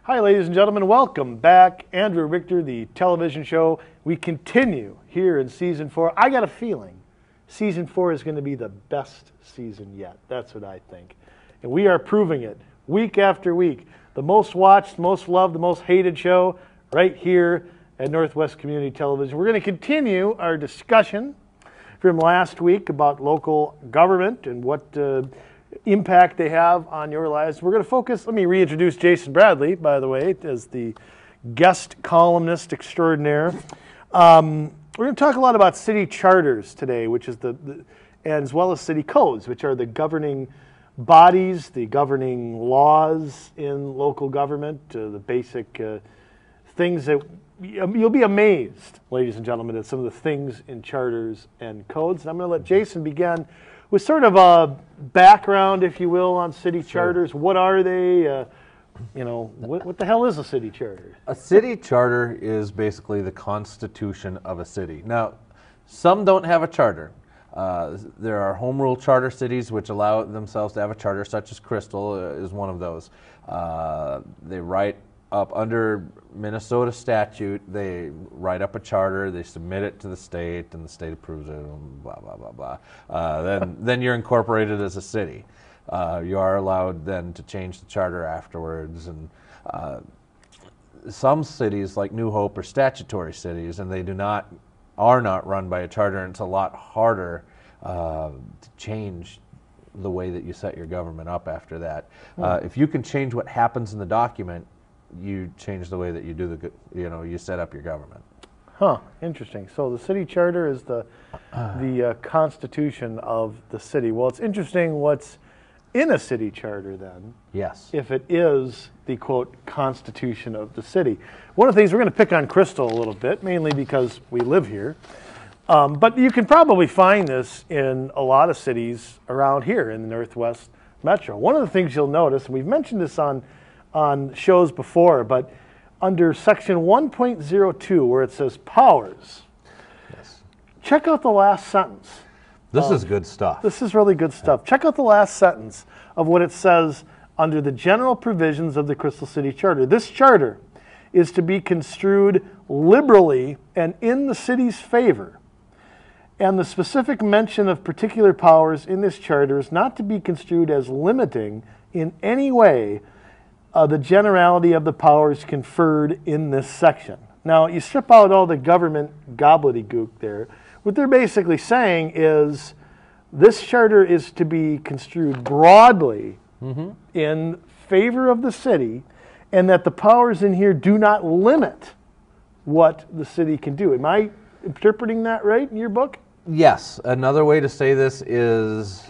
Hi, ladies and gentlemen. Welcome back. Andrew Richter, the television show. We continue here in Season 4. I got a feeling Season 4 is going to be the best season yet. That's what I think. And we are proving it week after week. The most watched, most loved, the most hated show right here at Northwest Community Television. We're going to continue our discussion from last week about local government and what impact they have on your lives. We're going to focus, let me reintroduce Jason Bradley, by the way, as the guest columnist extraordinaire. We're going to talk a lot about city charters today, which is and as well as city codes, which are the governing bodies, the governing laws in local government, the basic things that you'll be amazed, ladies and gentlemen, at some of the things in charters and codes. And I'm going to let Jason begin with sort of a background, if you will, on city charters. What are they? What the hell is a city charter? A city charter is basically the constitution of a city. Now, some don't have a charter. There are home rule charter cities which allow themselves to have a charter, such as Crystal is one of those. They write up under Minnesota statute, they write up a charter, they submit it to the state, and the state approves it, and blah, blah, blah, blah. Then you're incorporated as a city. You are allowed then to change the charter afterwards. And some cities, like New Hope, are statutory cities, and they are not run by a charter, and it's a lot harder to change the way that you set your government up after that. If you can change what happens in the document, you change the way that you do you set up your government. Huh, interesting. So the city charter is the constitution of the city. Well, it's interesting what's in a city charter then. Yes. If it is the, quote, constitution of the city. One of the things, we're going to pick on Crystal a little bit, mainly because we live here. But you can probably find this in a lot of cities around here in the Northwest Metro. One of the things you'll notice, and we've mentioned this on shows before, but under section 1.02 where it says powers, yes, check out the last sentence. This is good stuff. This is really good stuff. Check out the last sentence of what it says under the general provisions of the Crystal City Charter. This charter is to be construed liberally and in the city's favor, and the specific mention of particular powers in this charter is not to be construed as limiting in any way the generality of the powers conferred in this section. Now, you strip out all the government gobbledygook there. What they're basically saying is this charter is to be construed broadly in favor of the city, and that the powers in here do not limit what the city can do. Am I interpreting that right in your book? Yes. Another way to say this is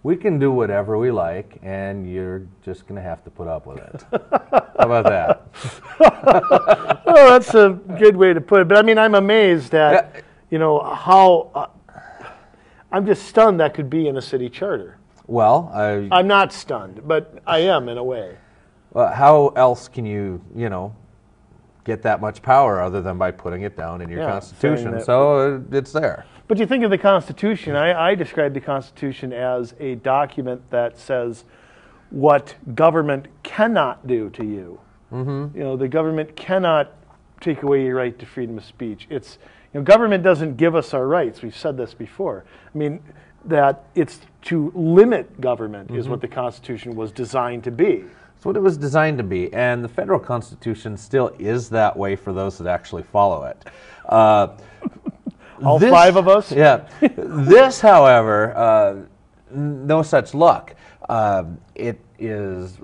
we can do whatever we like, and you're just going to have to put up with it. How about that? Well, that's a good way to put it. But I mean, I'm amazed at, how, I'm just stunned that could be in a city charter. Well, I'm not stunned, but I am in a way. Well, how else can you, get that much power other than by putting it down in your Constitution? So it's there. But you think of the Constitution, I describe the Constitution as a document that says what government cannot do to you. The government cannot take away your right to freedom of speech. It's, government doesn't give us our rights. We've said this before. I mean, that it's to limit government is what the Constitution was designed to be. That's what it was designed to be, and the federal Constitution still is that way for those that actually follow it. All five of us? Yeah. This, however, no such luck. It is,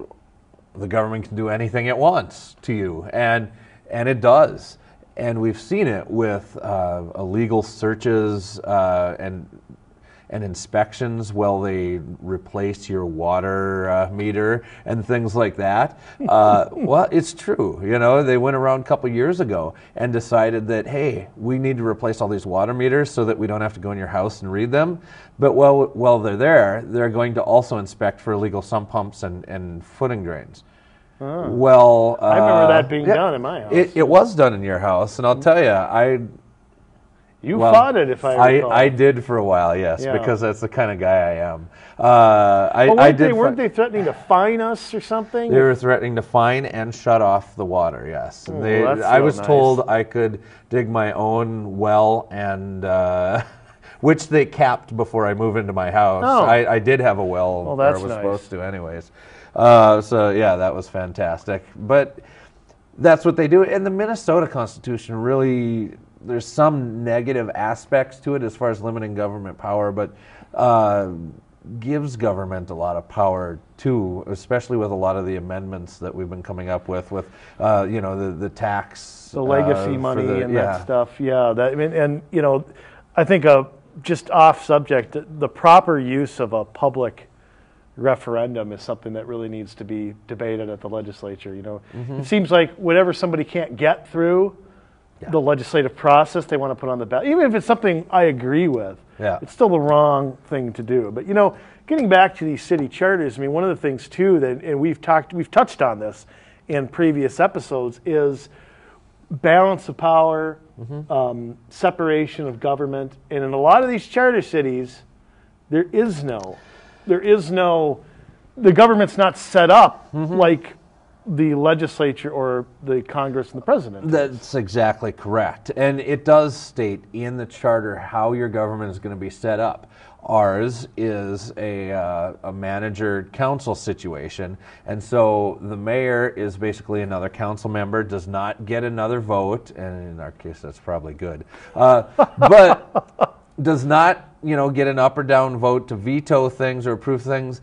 the government can do anything it wants to you, and it does. And we've seen it with illegal searches and inspections while they replace your water meter and things like that. Well, it's true. They went around a couple years ago and decided that, hey, we need to replace all these water meters so that we don't have to go in your house and read them. But while they're there, they're going to also inspect for illegal sump pumps and footing drains. Oh. Well, I remember that being done in my house. It was done in your house, and I'll tell you, You fought it, if I recall. I did for a while, yes, Yeah. because that's the kind of guy I am. Weren't they threatening to fine us or something? They were threatening to fine and shut off the water, yes. And I was told I could dig my own well, and which they capped before I moved into my house. Oh. I did have a well where I was supposed to anyways. So, yeah, that was fantastic. But that's what they do. And the Minnesota Constitution really, there's some negative aspects to it as far as limiting government power, but gives government a lot of power too, especially with a lot of the amendments that we've been coming up with the tax, the legacy money and that stuff. Yeah, I think just off subject, the proper use of a public referendum is something that really needs to be debated at the legislature. It seems like whatever somebody can't get through the legislative process, they want to put on the ballot, even if it's something I agree with. It's still the wrong thing to do. But getting back to these city charters, I mean, one of the things too that, and we've touched on this in previous episodes, is balance of power, separation of government, and in a lot of these charter cities, the government's not set up like the legislature or the Congress and the president. That's exactly correct. And it does state in the charter how your government is going to be set up. Ours is a manager council situation, and so the mayor is basically another council member, does not get another vote, and in our case that's probably good, but does not get an up or down vote to veto things or approve things.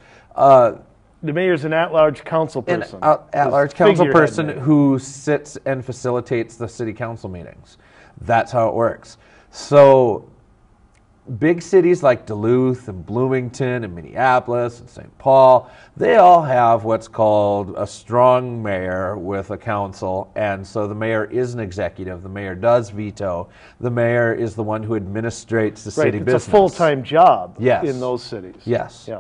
The mayor's an at-large council person. An at-large council person who sits and facilitates the city council meetings. That's how it works. So big cities like Duluth and Bloomington and Minneapolis and St. Paul, they all have what's called a strong mayor with a council, and so the mayor is an executive. The mayor does veto. The mayor is the one who administrates the city business. It's a full-time job in those cities. Yes. Yeah.